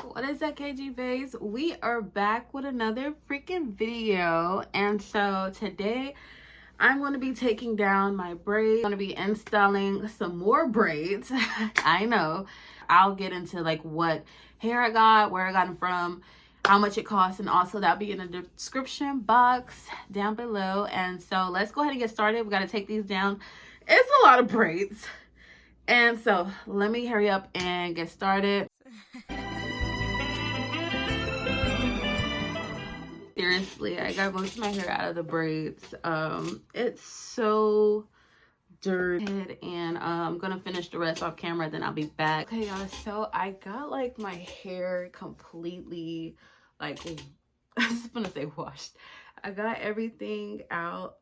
What is up, KG babes? We are back with another freaking video, and so today I'm going to be taking down my braids. I'm going to be installing some more braids. I know. I'll get into like what hair I got, where I got them from, how much it costs, and also that'll be in the description box down below. And so let's go ahead and get started. We got to take these down. It's a lot of braids, and so let me hurry up and get started. Seriously, I got most of my hair out of the braids. It's so dirty, and I'm gonna finish the rest off camera, then I'll be back. Okay guys, so I got like my hair completely like I was gonna say washed. I got everything out.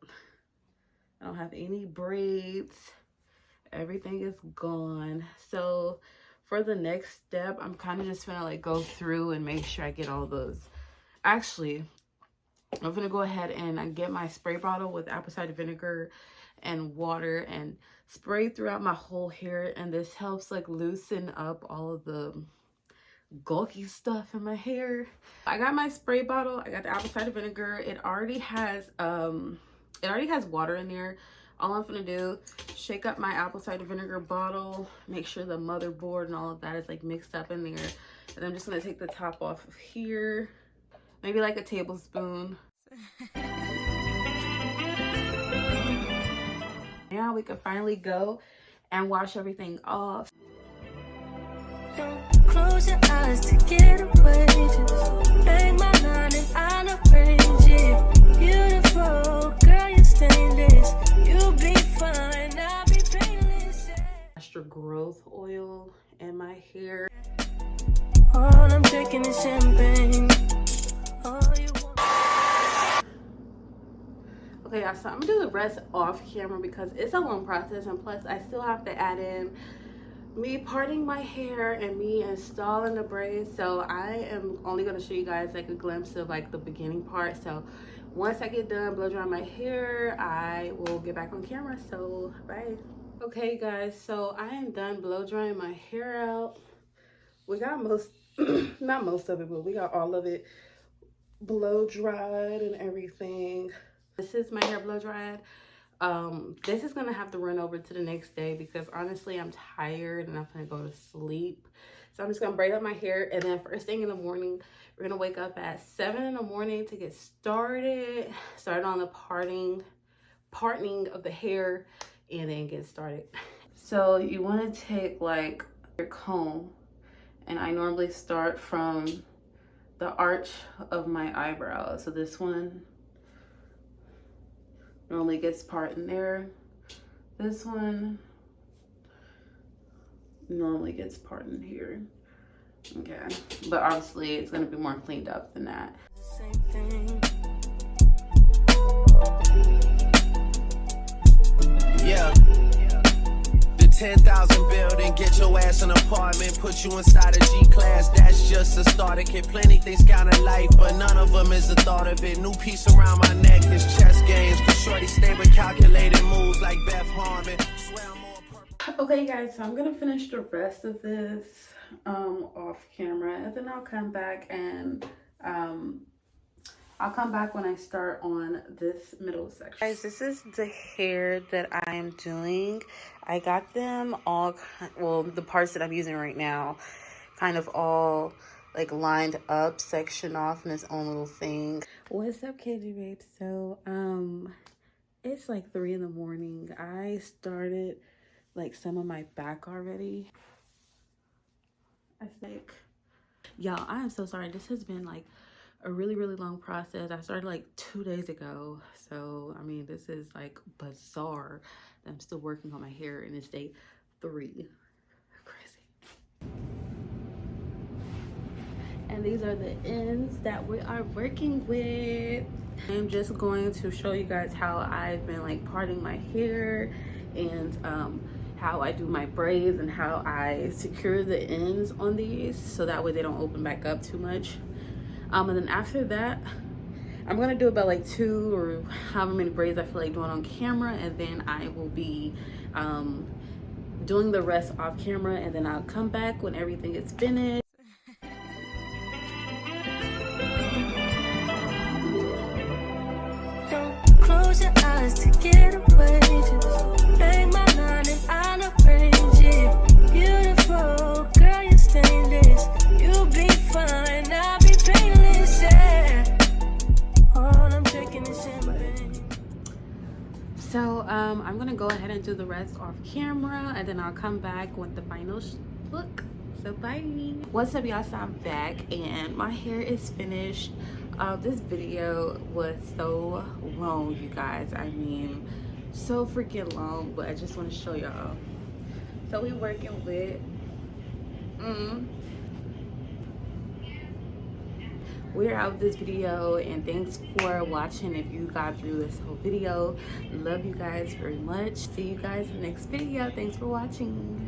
I don't have any braids. Everything is gone. So for the next step, I'm kind of just gonna like go through and make sure I get all those. Actually, I'm gonna go ahead and get my spray bottle with apple cider vinegar and water and spray throughout my whole hair, and this helps like loosen up all of the gulky stuff in my hair. I got my spray bottle, I got the apple cider vinegar. It already has water in there. All I'm gonna do, shake up my apple cider vinegar bottle, make sure the motherboard and all of that is like mixed up in there, and I'm just gonna take the top off of here. Maybe like a tablespoon. Now we can finally go and wash everything off. Close your eyes to get away. Just bang my line and I'll arrange it. Beautiful girl, you're stainless. You'll be fine, I'll be painless. Extra growth oil in my hair. All I'm drinking is champagne. Okay, y'all, so I'm gonna do the rest off camera because it's a long process, and plus I still have to add in me parting my hair and me installing the braids. So I am only gonna show you guys like a glimpse of like the beginning part. So once I get done blow drying my hair, I will get back on camera. So bye. Okay guys, so I am done blow drying my hair out. We got most not most of it, but we got all of it blow dried and everything. This is my hair blow dried. This is gonna have to run over to the next day because honestly I'm tired and I'm gonna go to sleep. So I'm just gonna braid up my hair, and then first thing in the morning we're gonna wake up at 7 in the morning to get started on the parting of the hair, and then get started. So you want to take like your comb, and I normally start from the arch of my eyebrow. So this one normally gets part in there. This one normally gets part in here. Okay, but obviously it's gonna be more cleaned up than that. Same thing. Yeah. The 10,000 building, get your ass an apartment, put you inside a G-class, that's just a starter kit. Plenty things count in life, but none of them is the thought of it. New piece around my neck, this chess games, cause shorty stay with calculated moves like Beth Harmon. Okay guys, so I'm gonna finish the rest of this off camera, and then I'll come back and I'll come back when I start on this middle section. Guys, this is the hair that I am doing. I got them all, well, the parts that I'm using right now, kind of all like lined up, sectioned off in its own little thing. What's up, KG babes? So, it's like 3 in the morning. I started like some of my back already. I think, y'all, I am so sorry. This has been like a really long process. I started like 2 days ago, so I mean this is like bizarre that I'm still working on my hair and it's day 3. Crazy. And these are the ends that we are working with. I'm just going to show you guys how I've been like parting my hair, and how I do my braids, and how I secure the ends on these so that way they don't open back up too much. And then after that, I'm gonna do about like 2 or however many braids I feel like doing on camera, and then I will be doing the rest off camera, and then I'll come back when everything is finished. Don't close your eyes to get away. Just bang my line and I love Braids, yeah. Beautiful, girl, you're stainless. You'll be fine, I'll be painless, yeah. All I'm drinking is champagne. So I'm gonna go ahead and do the rest off camera, and then I'll come back with the final look. So bye. What's up, y'all? So I'm back and my hair is finished. This video was so long, you guys. I mean, so freaking long, but I just want to show y'all. So we working with we're out of this video, and thanks for watching. If you got through this whole video, love you guys very much. See you guys in the next video. Thanks for watching.